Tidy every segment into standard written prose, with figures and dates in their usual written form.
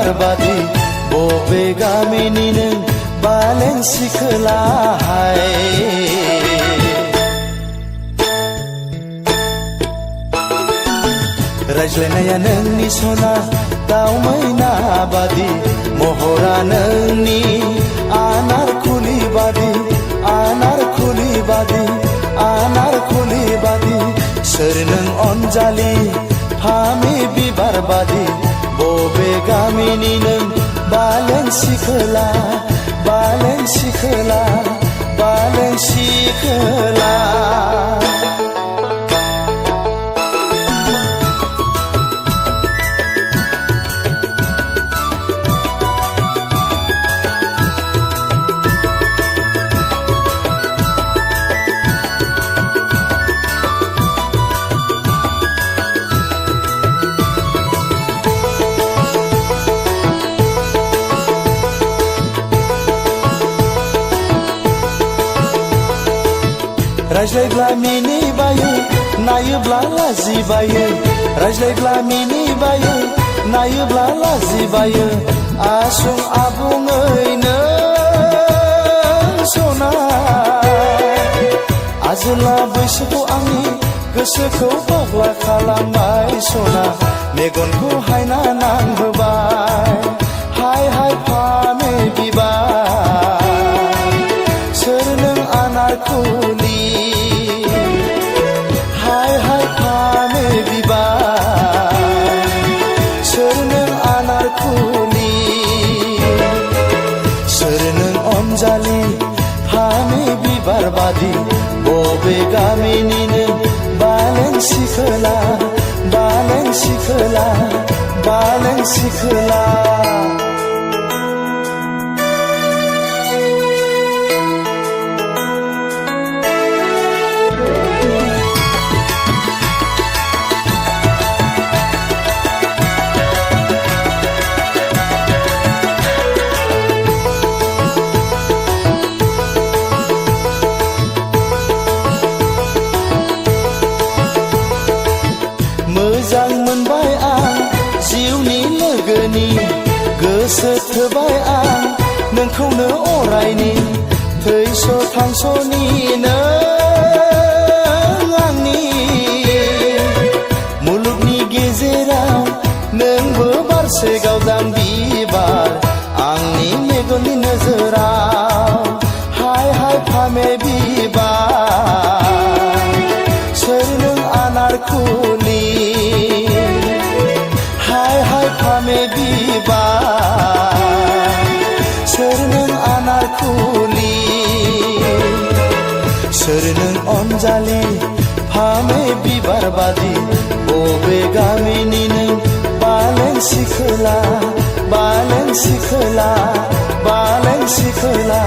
बिबार बादि बबे गामिनि नों बालें सिखोलाहाय रायज्लायनाया नोंनि सना दाउ मैना बादि महरा नोंनि आनारखुलि बादि आनारखुलि बादि आनारखुलि बादि सोर नों अनजालि फामे बिबार बादि बबे गामिनि नों बालें सिखोला बालें सिखोला बालें सिखोला रायज्लायब्ला मिनिबायो नायोब्ला लाजिबायो रायज्लायब्ला मिनिबायो नायोब्ला लाजिबायो आसुं आबुङै नों सना आजोला बैसोखौ आंनि गोसोखौ फाग्ला खालामबाय सना मेगनखौ हायना नांहोबाय हाय हाय फामे बिबार सोर नों आनारखुलि अनजालि फामे बिबार बादि बबे गामिनि नों बालें सिखोला बालें सिखोला बालें सिखोला मोजां मोनबाय आं जिउनि लोगोनि गोसो थोबाय आं नोंखौनो अरायनि थैस' थांस'नि नों आंनि मुलुगनि गेजेराव नोंबो बारसे गावदां बिबार आंनि मेगननि नोजोराव हाय हाय फामे बिबार सोर नों आनारखुलि हाय हाय फामे बिबार सोर नों आनारखुलि सोर नों अनजालि फामे बिबार बादि बबे गामिनि नों बालें सिखोला बालें सिखोला बालें सिखोला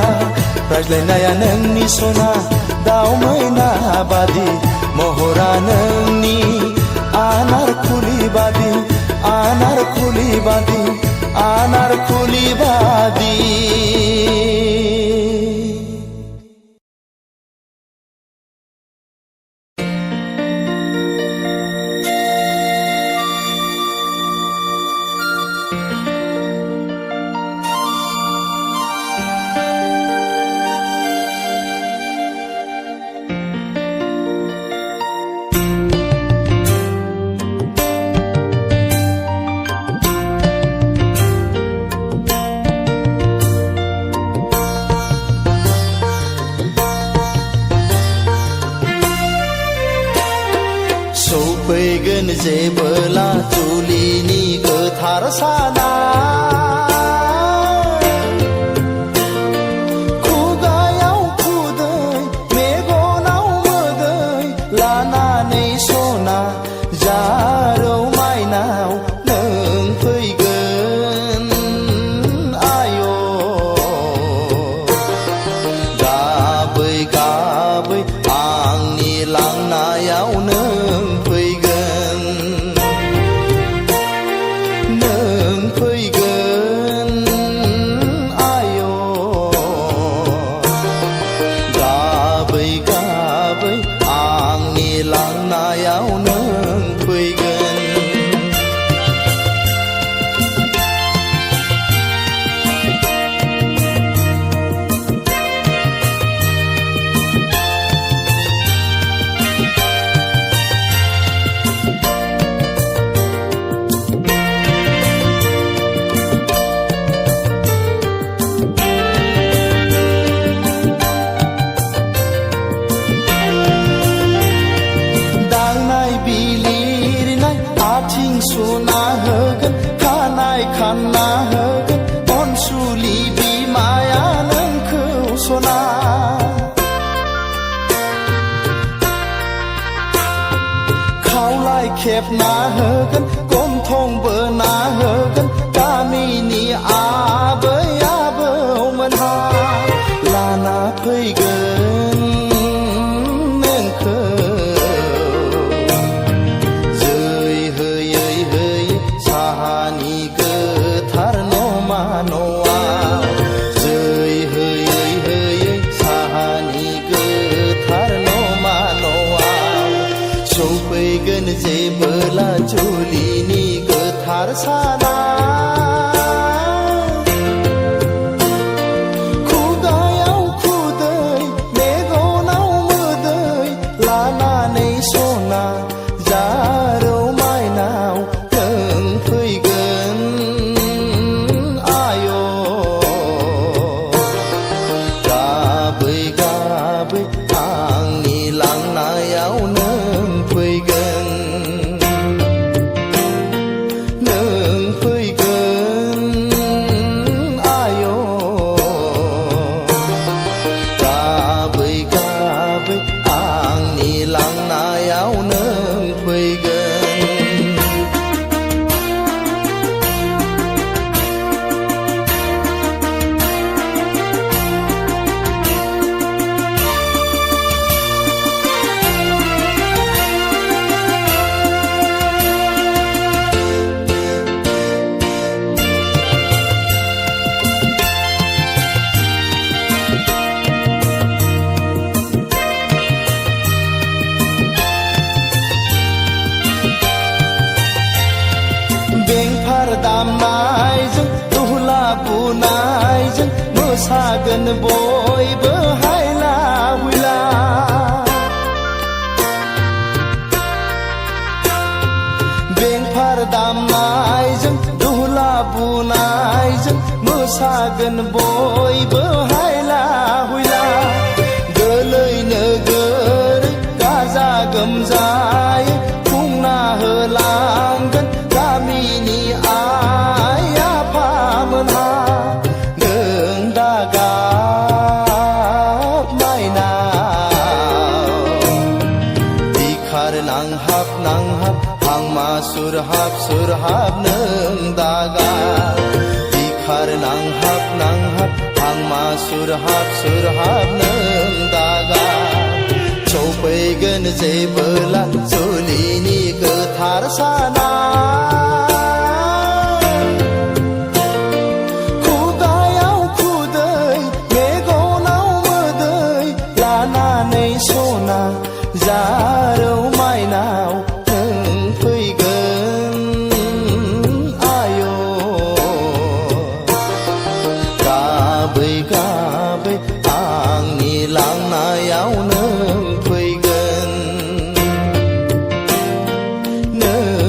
रायज्लायनाया नोंनि सना दाउ मैना बादि महरा नोंनि आनारखुलि बादि आनारखुलि बादि आनारखुलि बादि सौफैगोन जेबोला जुलिनि गोथार साना खुगायाव खुदै मेगनाव मोदै लानानै सना जारौ माइनाव नों फैगोन आय' गाबै गाबै आंनि लांनायाव नों खावलाय खेबना होगोन गन्थंबो ना होगोन गामिनि आबै आबौमोनहा लाना फैगोन नोंखौ जै होयै होयै साहानि गोथार नमा न'आव जै होयै होयै साहानि गोथार नमा न'आव सौफैगोन जेबोला जुलिनि गोथार साना खुगायाव खुदै मेगनाव मोदै लानानै सना जारौ माइनाव नों फैगोन आय' गाबै गाबै आंनि लांनायाव नों फैगोन नों फैगोन आय' गाबै गाबै आंनि लांनायाव नों फैगोन बेंफार दामनायजों दुहला बुनायजों मोसागोन बयबो हायला हुइला बेंफार दामनायजों दुहला बुनायजों मोसागोन बयबो हायला हुइला गोलैनो गोरै गाजा गोमजायै खुंना होलांगोन गामिनि आइ आफामोनहा नों दागाब माइनाव बिखार नांहाब नांहाब हांमा सुरहाब सुरहाब नों दागाब बिखार नांहाब नांहाब हांमा सुरहाब सुरहाब नों दागाब सौफैगोन जेबोला जुलिनि गोथार साना खुगायाव खुदै मेगनाव मोदै लानानै सना जारौ माइनाव नों फैगोन आय' गाबै गाबै आंनि लांनायाव नों फैगोन नों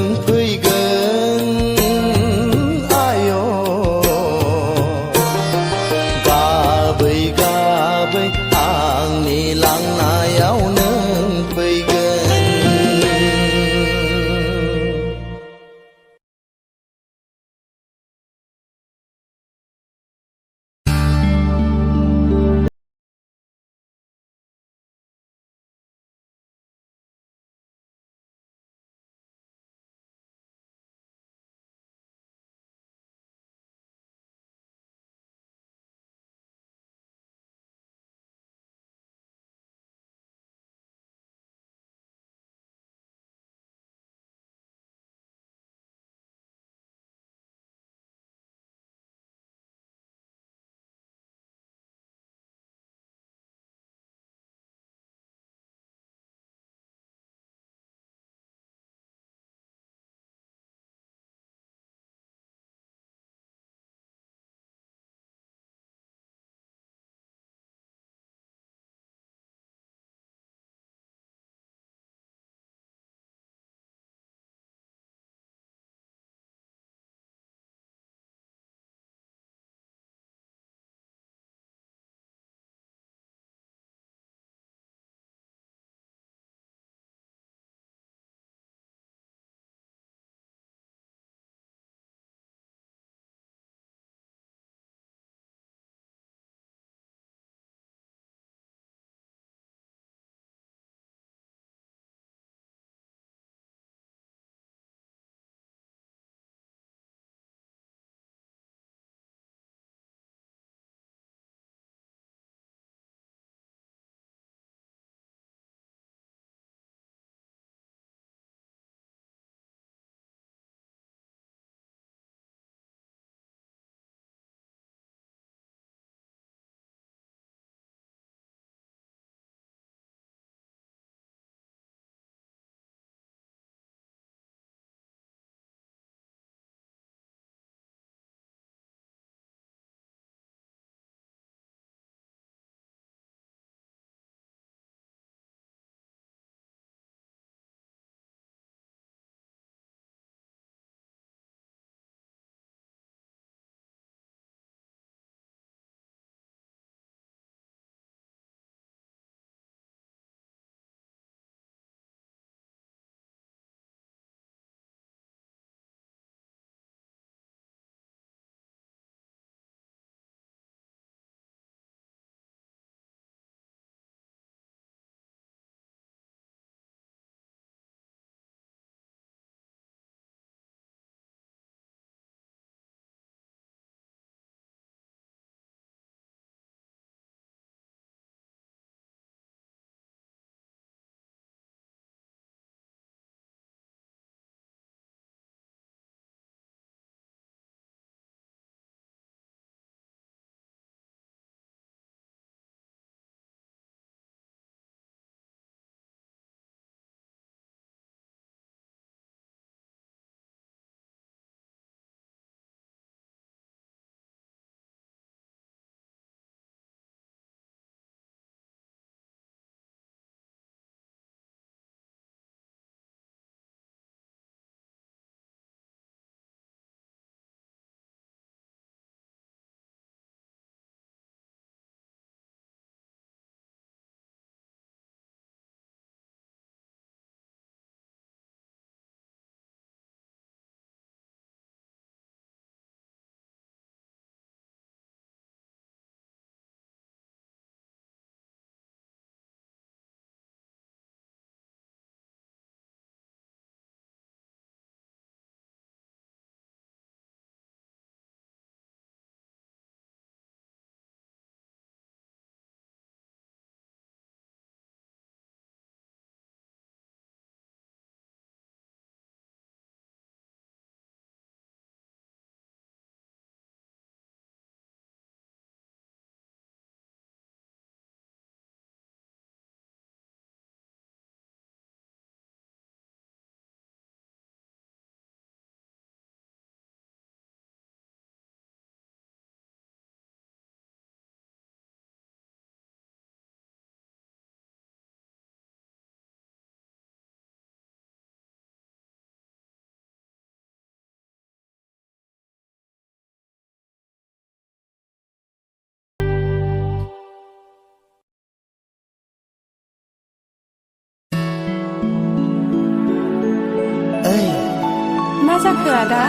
जाखो आदा?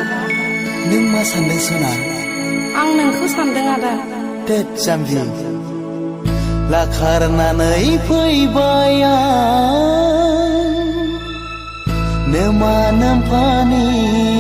नों मा सानदों सना? आं नोंखौ सानदों आदा। देत जाम्बि लाखारनानै फैबाय आं नोमा नोम्फानिफ्राय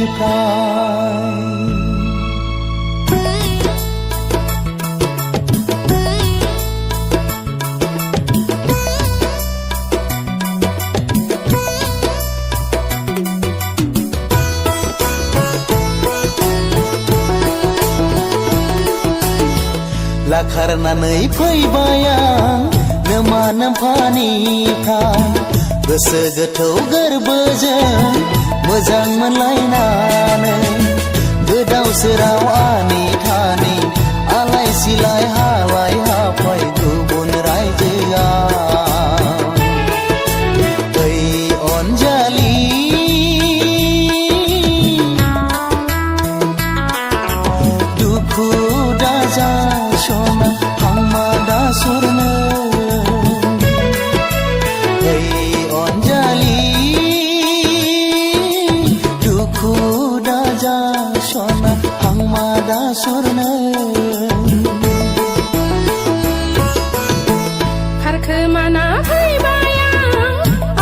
लाखारनानै फैबाय आं नोमा नोम्फानिफ्राय गोसो गोथौ गोरबोजों मोजां मोनलायनानै गोदाव सोराव आनि थानि आलाय सिलाय हालाय हाफाय गुबुन रायजोआव ओइ अनजालि दुखु दाजा सना हांमा दा सुरनो ओइ अनजालि दुखु दाजा सना हांमा दा सुरनो खारखोमाना फैबाय आं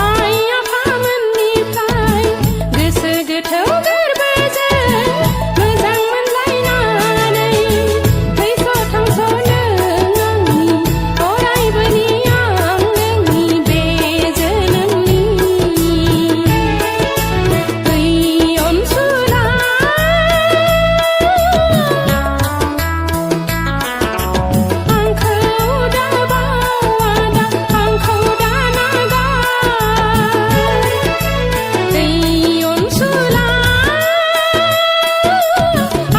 आइ आफामोननिफ्राय गोसो गोथौ गोरबोजों मोजां मोनलायनानै थैस' थांस' नों आंनि अरायबोनि आं नोंनि बे जोनोमनि ओइ अनसुला आंखौ दाबाव आदा आंखौ दानागार ओइ अनसुला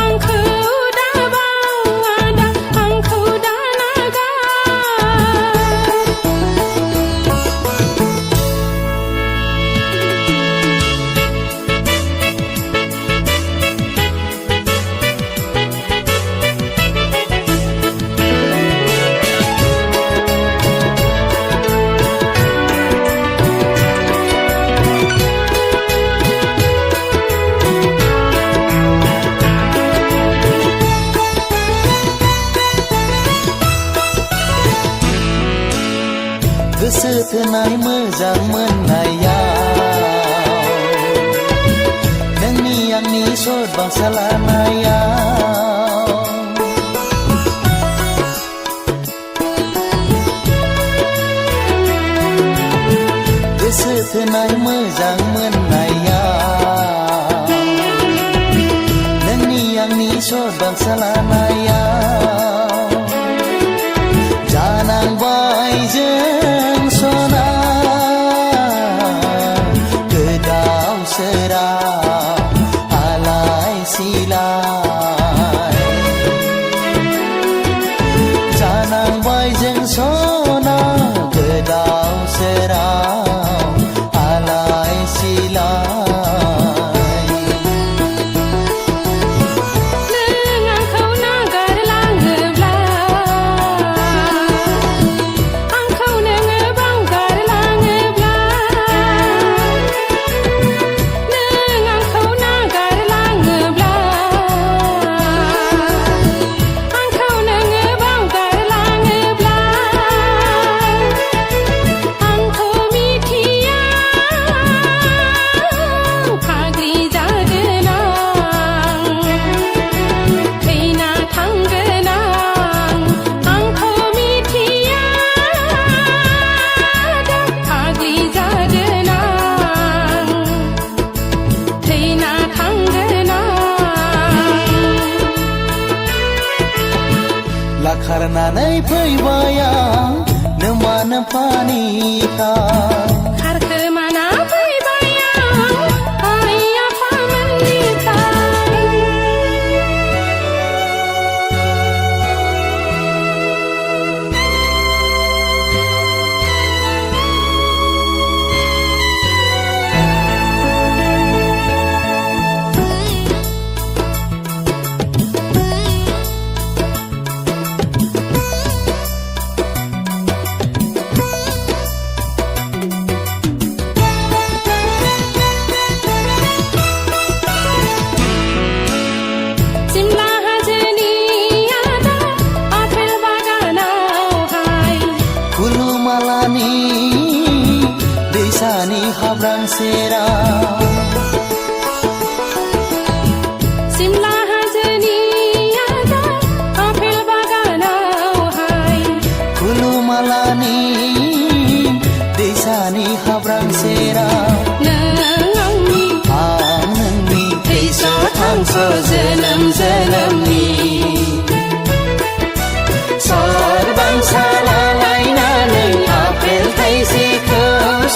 आंखौ दाबाव आदा आंखौ दानागार गोसो थोनाय मोजां मोननायाव नोंनि आंनि सद बांसा लानायाव गोसो थोनाय मोजां मोननायाव नोंनि आंनि सद बांसा लानायाव जानांबाय जों सना गोदाव सोराव आलाय सिलाय जानांबाय जों सना गोदाव सोराव आलाय सिलाय नों आंखौ नागारलाङोब्ला आंखौ नोङो बावगारलाङोब्ला नों आंखौ नागारलाङोब्ला आंखौ नोङो बावगारलाङोब्ला आंखौ मिथिया फाग्लि जागोन आं थैना थांगोन आं आंखौ मिथिया फाग्लि जागोन आं थैना थांगोन आं लाखारनानै फैबाय आं नोमा नोम्फानिफ्राय खारखोमाना फैबाय आं आइ आफामोननिफ्राय हाब्रां सेराव सिमला हाजोनि आदा आफेल बागानावहाय खुलुमालानि दैसानि हाब्रां सेराव नों आंनि आं नोंनि थैस' थांस' जोनोम जोनोमनि सरबांसा लालायनानै आफेल थाइसेखौ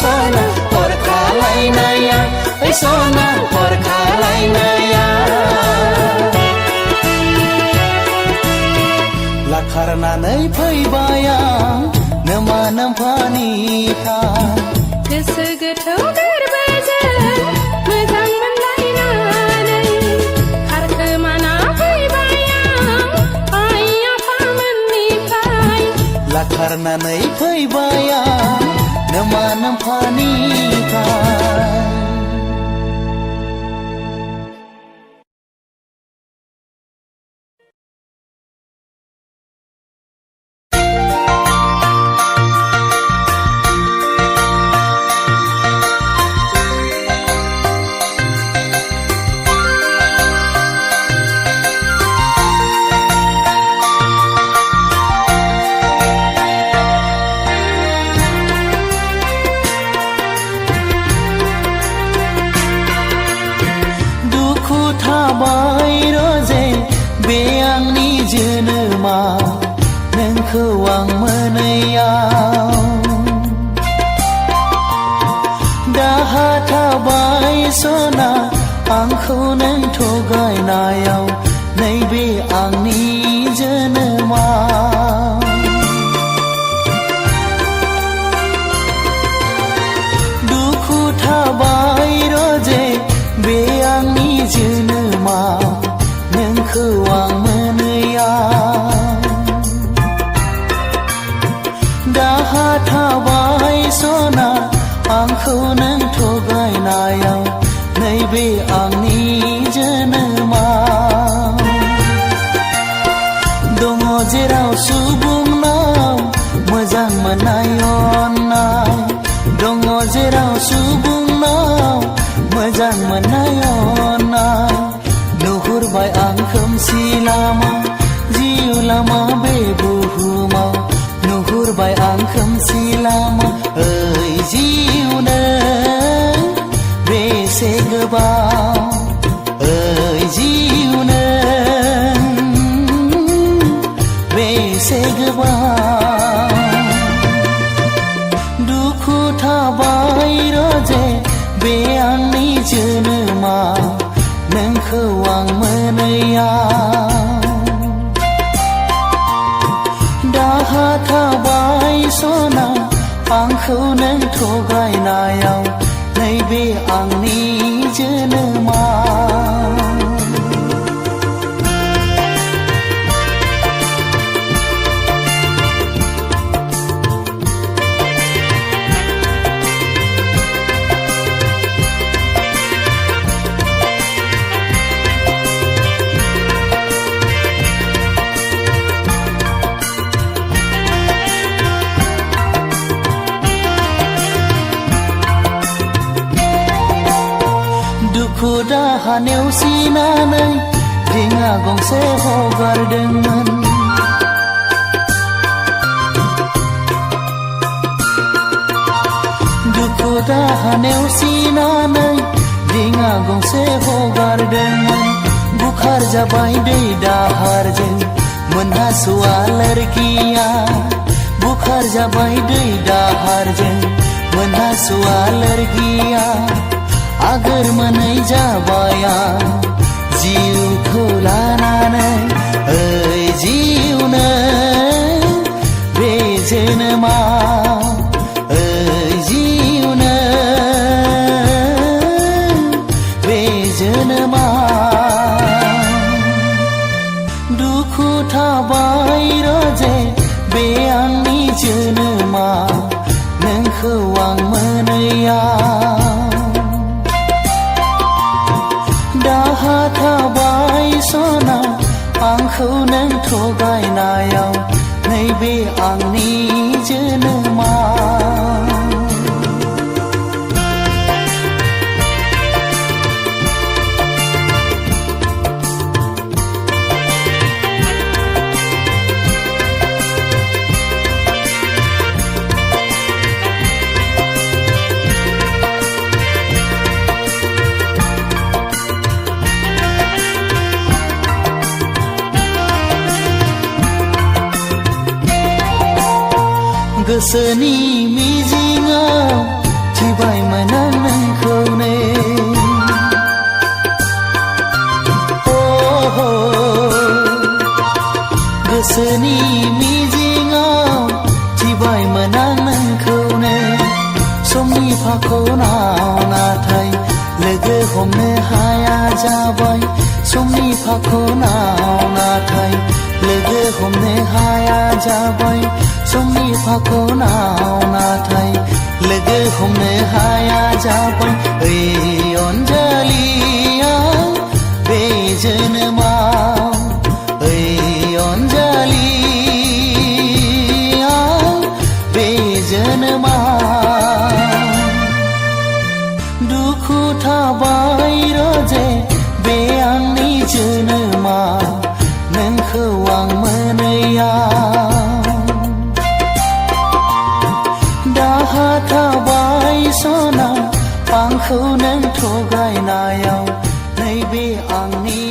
सना हरखालायनाया ओइ सना हरखालायनाया लाखारनानै फैबाय आं नोमा नोम्फानिफ्राय गोसो गोथौ गोरबोजों मोजां मोनलायनानै खारखोमाना फैबाय आं आइ आफामोननिफ्राय लाखारनानै फैबाय आं नोमा नोम्फानिफ्राय थाबाय रोजे बे आंनि जोनोमा नोंखौ आं मोनैयाव दाहा थाबाय सना आंखौ नों थगायनायाव नैबे आंनि जोनोमा दुखु थाबाय रोजे बे आंनि जोनोमा नोंखौ आं मोनैयाव दाहा थाबाय सना आंखौ नों थगायनायाव नैबे आंनि जोनोमा दङ जेराव सुबुंनाव मोजां मोननाय अननाय दङ जेराव सुबुंनाव मोजां मोननाय अननाय नुहुरबाय आं खोमसि लामा जिउ लामा बे बुहुमाव नुहुरबाय आं खोमसि लामा ओइ जिउ नों बेसे गोबाव ओइ जिउ नों बेसे गोबाव दुखु थाबाय रोजे बे आंनि जोनोमा नोंखौ आं मोनैयाव दाहा थाबाय सना आंखौ नों थगायनायाव नैबे आंनि जोनोमा दुखु दाहा नेवसिनानै रिङा गंसे हगारदोंमोन दुखु दाहा नेवसिनानै रिङा गंसे हगारदोंमोन बुखार जाबाय दै दाहारजों मोनहास'आ लोरगिया बुखार जाबाय दै दाहारजों मोनहास'आ लोरगिया आगोर मोनै जाबाय आं जिउखौ लानानै ओइ जिउ नों बे जोनोमा ओइ जिउ नों बे जोनोमा दुखु थाबाय रोजे बे आंनि जोनोमा नोंखौ आं मोनैयाव दाहा थाबाय सना आंखौ नों थगायनायाव नैबे आंनि जोनोमा गोसोनि मिजिङाव थिबायमोन आं नोंखौनो गोसोनि मिजिङाव थिबायमोन आं नोंखौनो समनि फाखनाव नाथाय लोगो हमनो हाया जाबाय समनि फाखनाव नाथाय लोगो हमनो हाया जाबाय समनि फाखनाव नाथाय लोगो हमनो हाया जाबाय ओइ अनजालिया बे जोनोमाव ओइ अनजालिया बे जोनोमाव दुखु थाबाय रजे बे आंनि जोनोमा नोंखौ आं मोनैयाव दाहा थाबाय सना आंखौ नों थगायनायाव नैबे आंनि